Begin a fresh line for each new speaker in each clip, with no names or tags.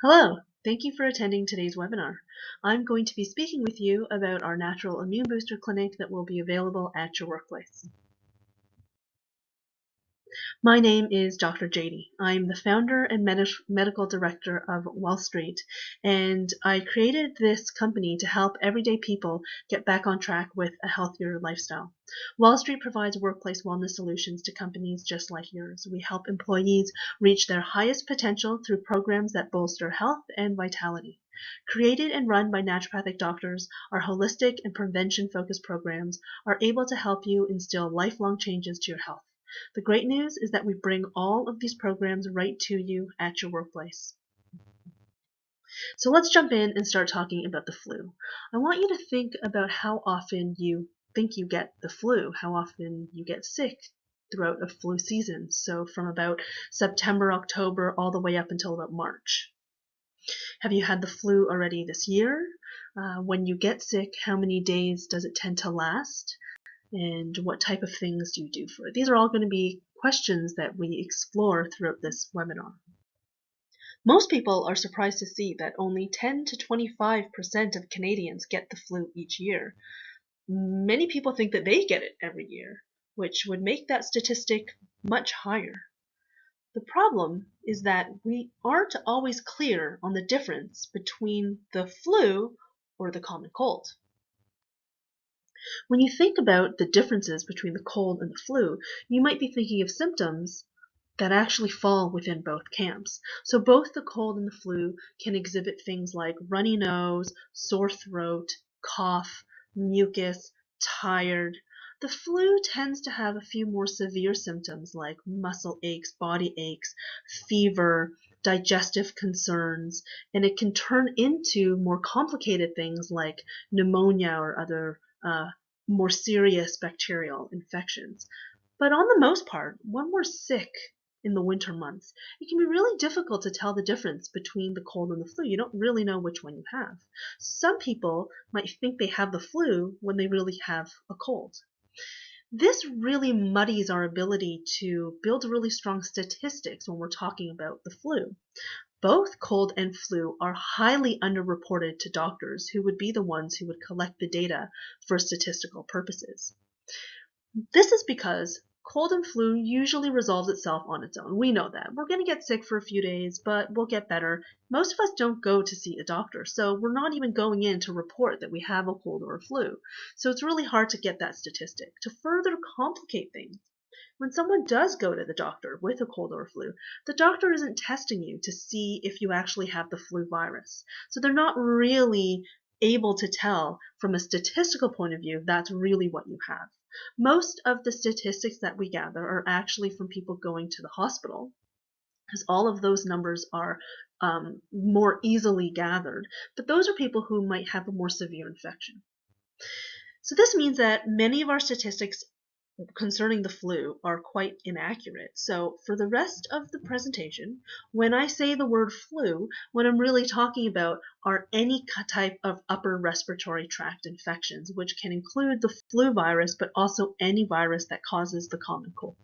Hello, thank you for attending today's webinar. I'm going to be speaking with you about our natural immune booster clinic that will be available at your workplace. My name is Dr. Jaty. I'm the founder and medical director of Wall Street, and I created this company to help everyday people get back on track with a healthier lifestyle. Wall Street provides workplace wellness solutions to companies just like yours. We help employees reach their highest potential through programs that bolster health and vitality. Created and run by naturopathic doctors, our holistic and prevention-focused programs are able to help you instill lifelong changes to your health. The great news is that we bring all of these programs right to you at your workplace. So let's jump in and start talking about the flu. I want you to think about how often you think you get the flu, how often you get sick throughout a flu season. So from about September, October, all the way up until about March. Have you had the flu already this year? When you get sick, how many days does it tend to last? And what type of things do you do for it? These are all going to be questions that we explore throughout this webinar. Most people are surprised to see that only 10 to 25% of Canadians get the flu each year. Many people think that they get it every year, which would make that statistic much higher. The problem is that we aren't always clear on the difference between the flu or the common cold. When you think about the differences between the cold and the flu, you might be thinking of symptoms that actually fall within both camps. So both the cold and the flu can exhibit things like runny nose, sore throat, cough, mucus, tired. The flu tends to have a few more severe symptoms like muscle aches, body aches, fever, digestive concerns, and it can turn into more complicated things like pneumonia or other more serious bacterial infections. But on the most part, when we're sick in the winter months, it can be really difficult to tell the difference between the cold and the flu. You don't really know which one you have. Some people might think they have the flu when they really have a cold. This really muddies our ability to build really strong statistics when we're talking about the flu. Both cold and flu are highly underreported to doctors who would be the ones who would collect the data for statistical purposes. This is because cold and flu usually resolves itself on its own. We know that. We're going to get sick for a few days, but we'll get better. Most of us don't go to see a doctor, so we're not even going in to report that we have a cold or a flu. So it's really hard to get that statistic. To further complicate things, when someone does go to the doctor with a cold or a flu, the doctor isn't testing you to see if you actually have the flu virus. So they're not really able to tell from a statistical point of view that's really what you have. Most of the statistics that we gather are actually from people going to the hospital, because all of those numbers are more easily gathered. But those are people who might have a more severe infection. So this means that many of our statistics concerning the flu are quite inaccurate. So for the rest of the presentation, when I say the word flu, what I'm really talking about are any type of upper respiratory tract infections, which can include the flu virus, but also any virus that causes the common cold.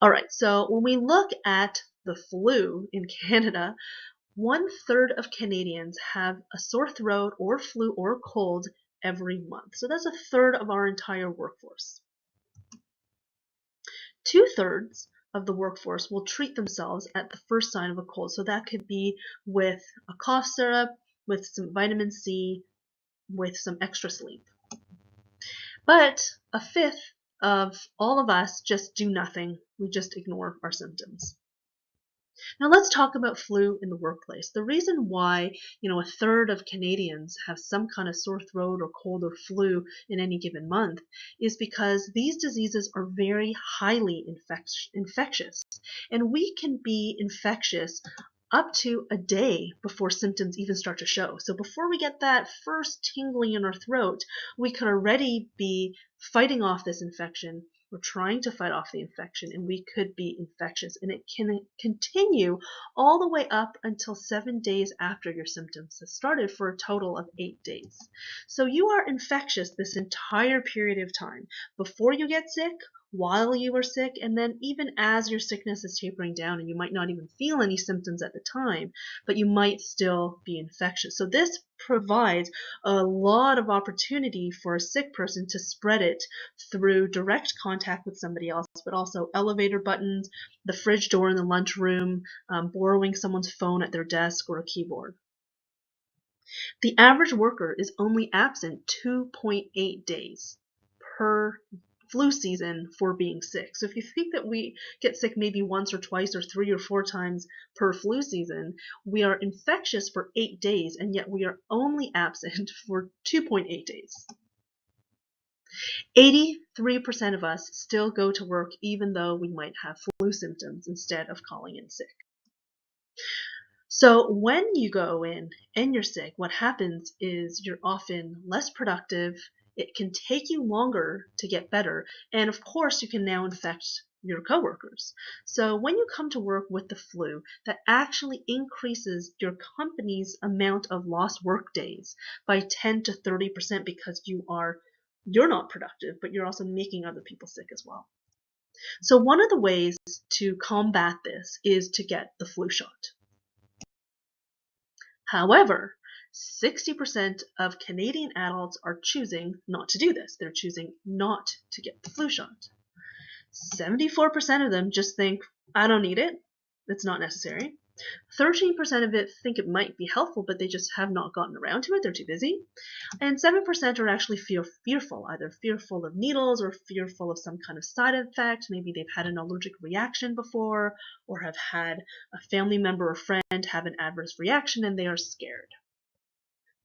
All right, so when we look at the flu in Canada, 1/3 of Canadians have a sore throat or flu or cold every month. So that's 1/3 of our entire workforce. 2/3 of the workforce will treat themselves at the first sign of a cold. So that could be with a cough syrup, with some vitamin C, with some extra sleep. But 1/5 of all of us just do nothing. We just ignore our symptoms. Now let's talk about flu in the workplace. The reason why, 1/3 of Canadians have some kind of sore throat or cold or flu in any given month is because these diseases are very highly infectious. And we can be infectious up to a day before symptoms even start to show. So before we get that first tingling in our throat, we could already be fighting off this infection. We're trying to fight off the infection, and we could be infectious. And it can continue all the way up until 7 days after your symptoms have started, for a total of 8 days. So you are infectious this entire period of time before you get sick while you are sick, and then even as your sickness is tapering down, and you might not even feel any symptoms at the time, but you might still be infectious. So this provides a lot of opportunity for a sick person to spread it through direct contact with somebody else, but also elevator buttons, the fridge door in the lunchroom, borrowing someone's phone at their desk or a keyboard. The average worker is only absent 2.8 days per flu season for being sick. So if you think that we get sick maybe once or twice or 3 or 4 times per flu season, we are infectious for 8 days, and yet we are only absent for 2.8 days. 83% of us still go to work even though we might have flu symptoms instead of calling in sick. So when you go in and you're sick, what happens is you're often less productive. It can take you longer to get better. And of course, you can now infect your coworkers. So when you come to work with the flu, that actually increases your company's amount of lost work days by 10 to 30% because you're not productive, but you're also making other people sick as well. So one of the ways to combat this is to get the flu shot. However, 60% of Canadian adults are choosing not to do this. They're choosing not to get the flu shot. 74% of them just think, I don't need it. It's not necessary. 13% of it think it might be helpful, but they just have not gotten around to it. They're too busy. And 7% are actually fearful, either fearful of needles or fearful of some kind of side effect. Maybe they've had an allergic reaction before or have had a family member or friend have an adverse reaction and they are scared.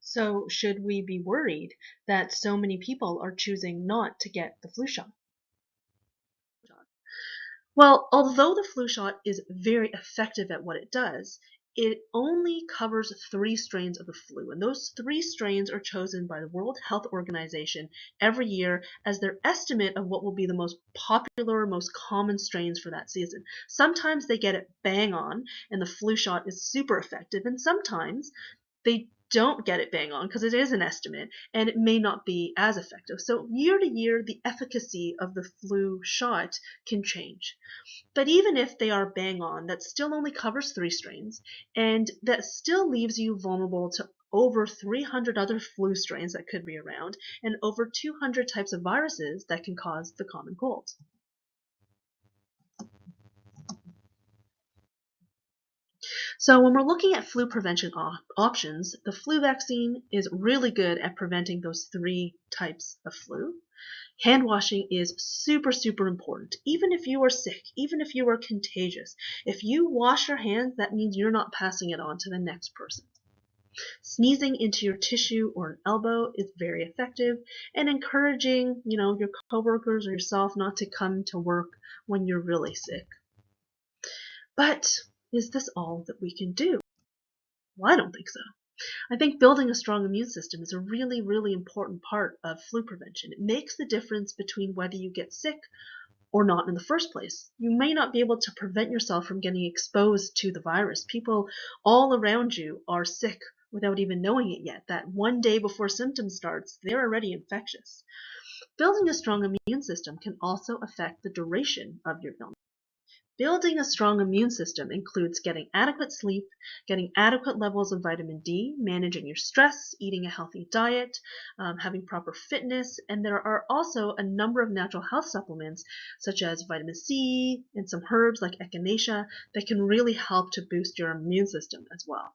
So should we be worried that so many people are choosing not to get the flu shot? Well, although the flu shot is very effective at what it does, it only covers 3 strains of the flu, and those 3 strains are chosen by the World Health Organization every year as their estimate of what will be the most popular, most common strains for that season. Sometimes they get it bang on, and the flu shot is super effective, and sometimes they don't get it bang on because it is an estimate and it may not be as effective. So year to year, the efficacy of the flu shot can change. But even if they are bang on, that still only covers 3 strains, and that still leaves you vulnerable to over 300 other flu strains that could be around, and over 200 types of viruses that can cause the common cold. So when we're looking at flu prevention options, the flu vaccine is really good at preventing those 3 types of flu. Hand washing is super, super important. Even if you are sick, even if you are contagious, if you wash your hands, that means you're not passing it on to the next person. Sneezing into your tissue or an elbow is very effective, and encouraging, your coworkers or yourself not to come to work when you're really sick. But is this all that we can do? Well, I don't think so. I think building a strong immune system is a really, really important part of flu prevention. It makes the difference between whether you get sick or not in the first place. You may not be able to prevent yourself from getting exposed to the virus. People all around you are sick without even knowing it yet. That one day before symptoms starts, they're already infectious. Building a strong immune system can also affect the duration of your illness. Building a strong immune system includes getting adequate sleep, getting adequate levels of vitamin D, managing your stress, eating a healthy diet, having proper fitness, and there are also a number of natural health supplements such as vitamin C and some herbs like echinacea that can really help to boost your immune system as well.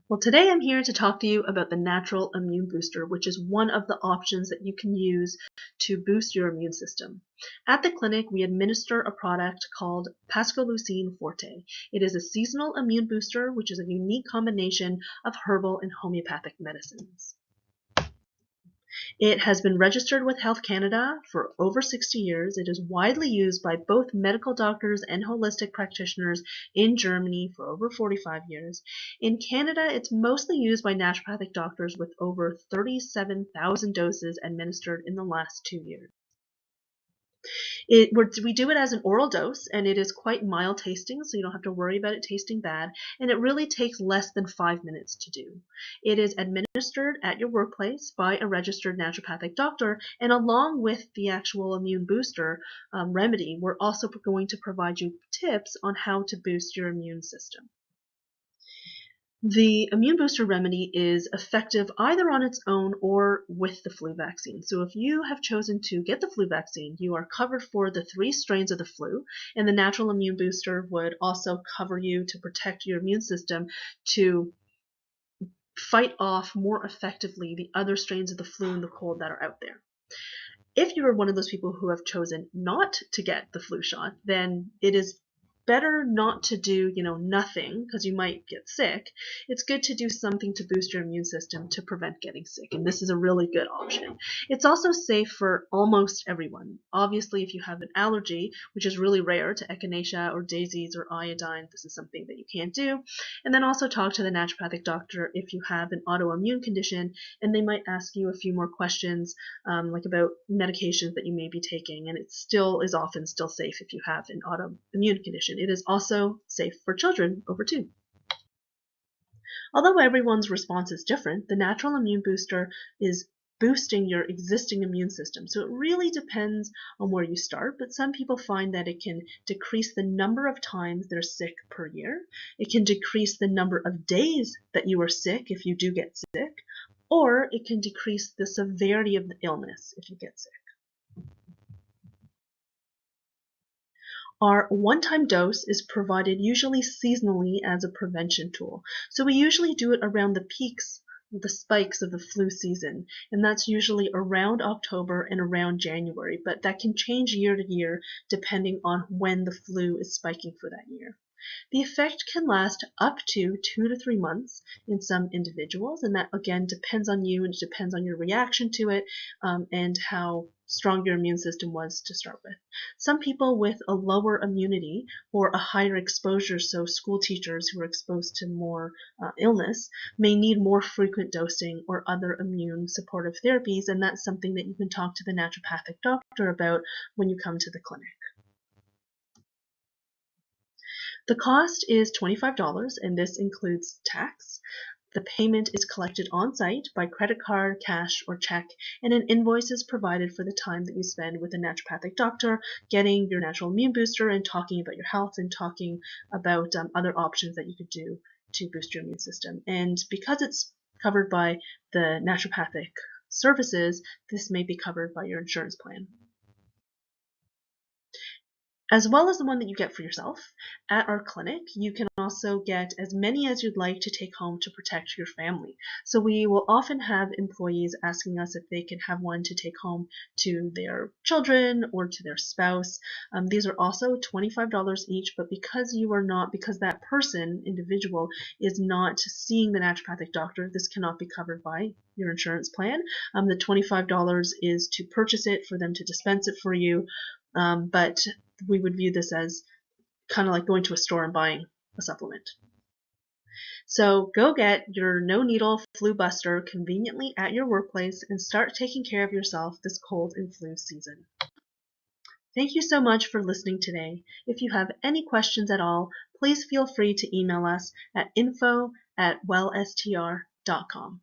Well, today I'm here to talk to you about the natural immune booster, which is one of the options that you can use to boost your immune system. At the clinic, we administer a product called Pascoleucine Forte. It is a seasonal immune booster, which is a unique combination of herbal and homeopathic medicines. It has been registered with Health Canada for over 60 years. It is widely used by both medical doctors and holistic practitioners in Germany for over 45 years. In Canada, it's mostly used by naturopathic doctors with over 37,000 doses administered in the last 2 years. We do it as an oral dose, and it is quite mild tasting, so you don't have to worry about it tasting bad, and it really takes less than 5 minutes to do. It is administered at your workplace by a registered naturopathic doctor, and along with the actual immune booster remedy, we're also going to provide you tips on how to boost your immune system. The immune booster remedy is effective either on its own or with the flu vaccine. So if you have chosen to get the flu vaccine, you are covered for the 3 strains of the flu, and the natural immune booster would also cover you to protect your immune system to fight off more effectively the other strains of the flu and the cold that are out there. If you are one of those people who have chosen not to get the flu shot, then it is better not to do, nothing, because you might get sick. It's good to do something to boost your immune system to prevent getting sick, and this is a really good option. It's also safe for almost everyone. Obviously, if you have an allergy, which is really rare, to echinacea or daisies or iodine, this is something that you can't do. And then also talk to the naturopathic doctor if you have an autoimmune condition, and they might ask you a few more questions, like about medications that you may be taking, and it still is often still safe if you have an autoimmune condition. It is also safe for children over 2. Although everyone's response is different, the natural immune booster is boosting your existing immune system. So it really depends on where you start, but some people find that it can decrease the number of times they're sick per year. It can decrease the number of days that you are sick if you do get sick, or it can decrease the severity of the illness if you get sick. Our one-time dose is provided usually seasonally as a prevention tool. So we usually do it around the peaks, the spikes of the flu season, and that's usually around October and around January, but that can change year to year depending on when the flu is spiking for that year. The effect can last up to 2 to 3 months in some individuals, and that again depends on you and it depends on your reaction to it, and how strong your immune system was to start with. Some people with a lower immunity or a higher exposure, so school teachers who are exposed to more illness, may need more frequent dosing or other immune supportive therapies, and that's something that you can talk to the naturopathic doctor about when you come to the clinic. The cost is $25, and this includes tax. The payment is collected on site by credit card, cash, or check, and an invoice is provided for the time that you spend with a naturopathic doctor, getting your natural immune booster and talking about your health and talking about other options that you could do to boost your immune system. And because it's covered by the naturopathic services, this may be covered by your insurance plan. As well as the one that you get for yourself, at our clinic, you can also get as many as you'd like to take home to protect your family. So we will often have employees asking us if they can have one to take home to their children or to their spouse. These are also $25 each, but because that person, individual, is not seeing the naturopathic doctor, this cannot be covered by your insurance plan. The $25 is to purchase it, for them to dispense it for you, but we would view this as kind of like going to a store and buying a supplement. So go get your no needle flu buster conveniently at your workplace and start taking care of yourself this cold and flu season. Thank you so much for listening today. If you have any questions at all, please feel free to email us at info@wellstr.com.